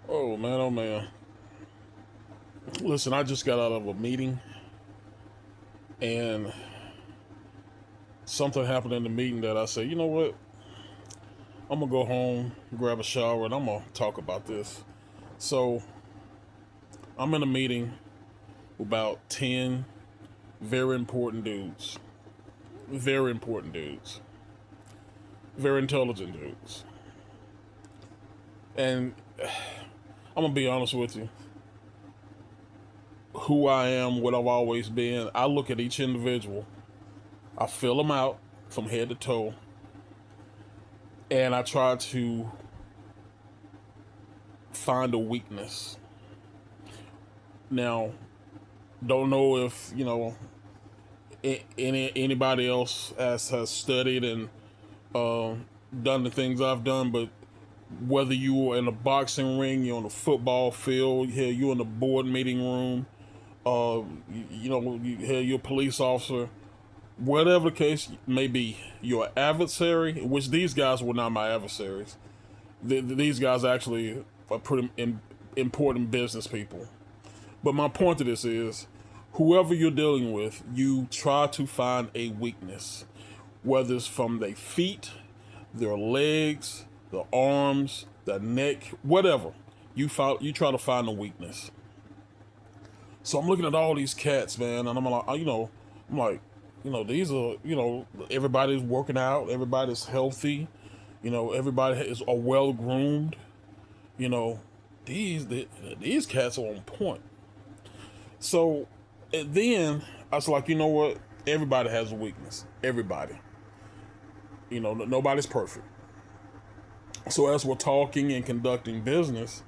Oh man, oh man. Listen, I just got out of a meeting and something happened in the meeting that I said, you know what? I'm gonna go home, grab a shower, and I'm gonna talk about this. So I'm in a meeting with about 10 very important dudes. Very important dudes. Very intelligent dudes. And I'm gonna be honest with you. Who I am, what I've always been, I look at each individual, I fill them out from head to toe, and I try to find a weakness. Now, don't know if anybody else has studied and uh, done the things I've done, but whether you are in a boxing ring, you're on a football field, here you're in the board meeting room, you're a police officer, whatever the case may be, your adversary, which these guys were not my adversaries. These guys actually are pretty important business people. But my point to this is, whoever you're dealing with, you try to find a weakness, whether it's from their feet, their legs, their arms, their neck, whatever. You try to find a weakness. So I'm looking at all these cats, man, and I'm like, these are, everybody's working out, everybody's healthy, everybody are well groomed, you know, these cats are on point. So and then I was like, you know what? Everybody has a weakness. Everybody. Nobody's perfect. So as we're talking and conducting business,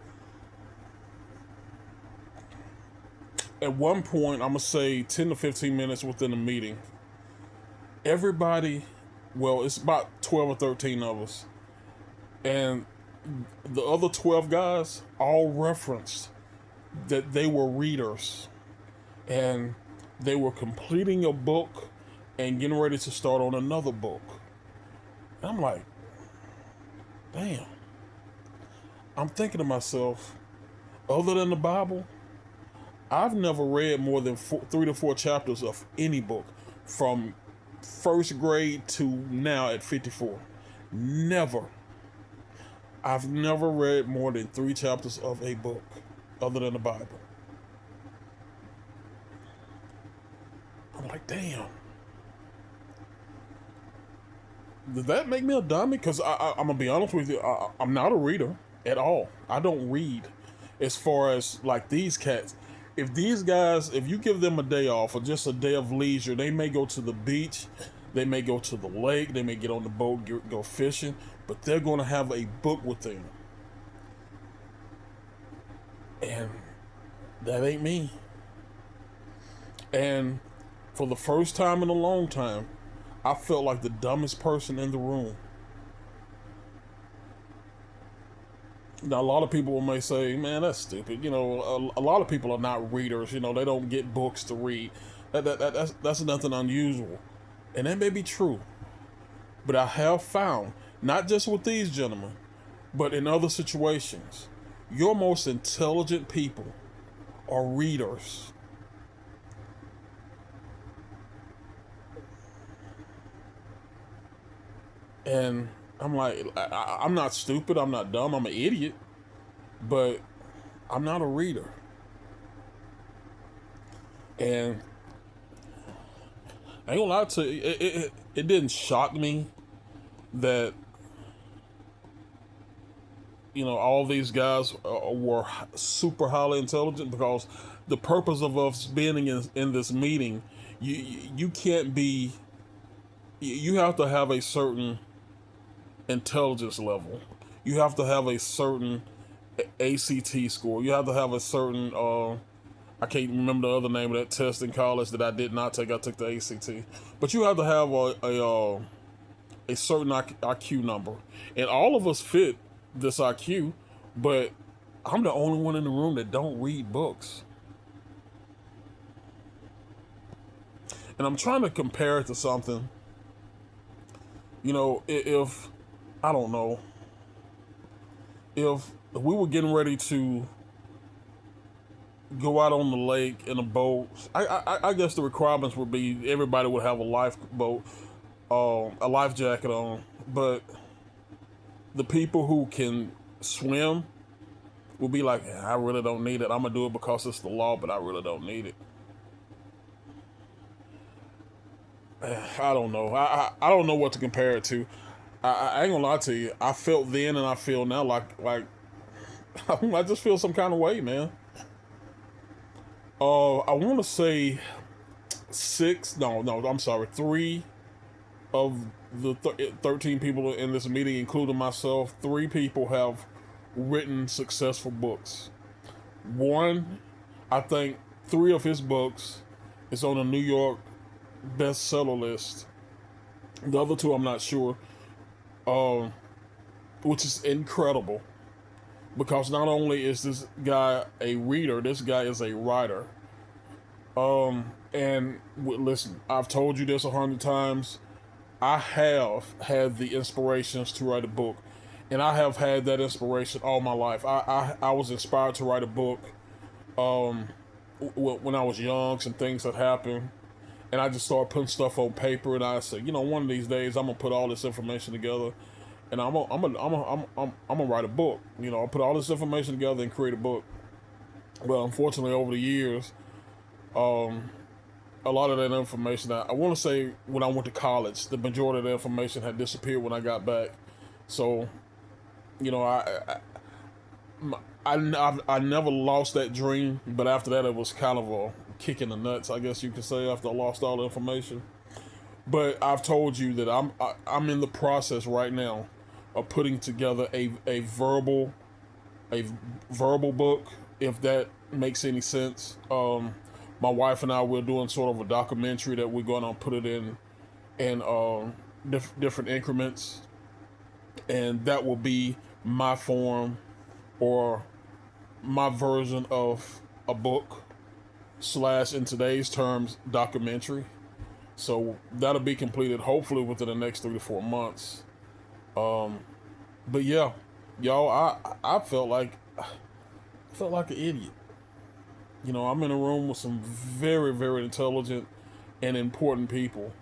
at one point, I'm gonna say 10 to 15 minutes within the meeting, everybody, well, it's about 12 or 13 of us, and the other 12 guys all referenced that they were readers and they were completing a book and getting ready to start on another book. And I'm like, damn. I'm thinking to myself, other than the Bible, I've never read more than 3 to 4 chapters of any book from first grade to now at 54. Never. I've never read more than 3 chapters of a book other than the Bible. I'm like, damn. Does that make me a dummy? Because I'm going to be honest with you, I'm not a reader at all. I don't read as far as like these cats. If these guys, if you give them a day off or just a day of leisure, they may go to the beach, they may go to the lake, they may get on the boat, go fishing, but they're going to have a book with them. And that ain't me. And for the first time in a long time, I felt like the dumbest person in the room. Now, a lot of people may say, man, that's stupid. A lot of people are not readers. They don't get books to read. That's nothing unusual. And that may be true. But I have found, not just with these gentlemen, but in other situations, your most intelligent people are readers. And I'm like, I'm not stupid, I'm not dumb, I'm an idiot, but I'm not a reader. And I ain't gonna lie to you, it didn't shock me that, all these guys were super highly intelligent, because the purpose of us being in this meeting, you can't be, you have to have a certain intelligence level. You have to have a certain ACT score. You have to have a certain I can't remember the other name of that test in college that I did not take. I took the ACT. But you have to have a certain IQ number. And all of us fit this IQ, but I'm the only one in the room that don't read books. And I'm trying to compare it to something. If I don't know, if we were getting ready to go out on the lake in a boat. I guess the requirements would be everybody would have a lifeboat, a life jacket on, but the people who can swim will be like, I really don't need it. I'm gonna do it because it's the law, but I really don't need it. I don't know. I don't know what to compare it to. I ain't gonna lie to you. I felt then and I feel now like I just feel some kind of way, man. I want to say six. No, I'm sorry. Three of the 13 people in this meeting, including myself, three people have written successful books. One, I think, three of his books is on the New York bestseller list. The other two, I'm not sure. Which is incredible because not only is this guy a reader, this guy is a writer. And listen, I've told you this 100 times. I have had the inspirations to write a book, and I have had that inspiration all my life. I was inspired to write a book when I was young. Some things had happened, and I just started putting stuff on paper. And I said, one of these days I'm gonna put all this information together, and I'm gonna write a book. I'll put all this information together and create a book. Well, unfortunately, over the years, a lot of that information, I want to say when I went to college, the majority of the information had disappeared when I got back. So, I never lost that dream, but after that, it was kind of a kick in the nuts, I guess you could say, after I lost all the information. But I've told you that I'm in the process right now of putting together a verbal book, if that makes any sense. My wife and I, we're doing sort of a documentary that we're going to put it in different increments, and that will be my form or my version of a book slash, in today's terms, documentary. So that'll be completed hopefully within the next 3 to 4 months. But yeah, y'all, I felt like an idiot. I'm in a room with some very, very intelligent and important people.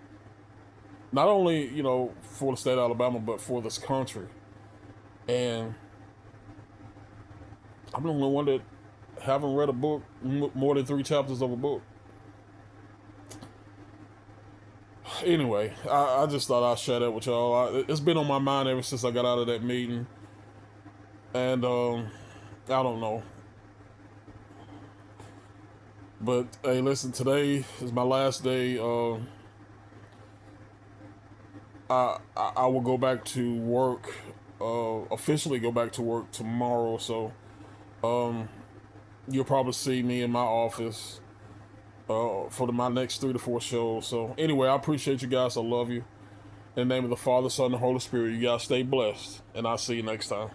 Not only, for the state of Alabama, but for this country. And I'm the only one that haven't read a book, more than 3 chapters of a book. Anyway, I just thought I'd share that with y'all. It's been on my mind ever since I got out of that meeting. And, I don't know. But hey, listen, today is my last day. I will go back to work, officially go back to work tomorrow. So, you'll probably see me in my office for my next 3 to 4 shows. So anyway, I appreciate you guys. I love you. In the name of the Father, Son, and Holy Spirit, you guys stay blessed, and I'll see you next time.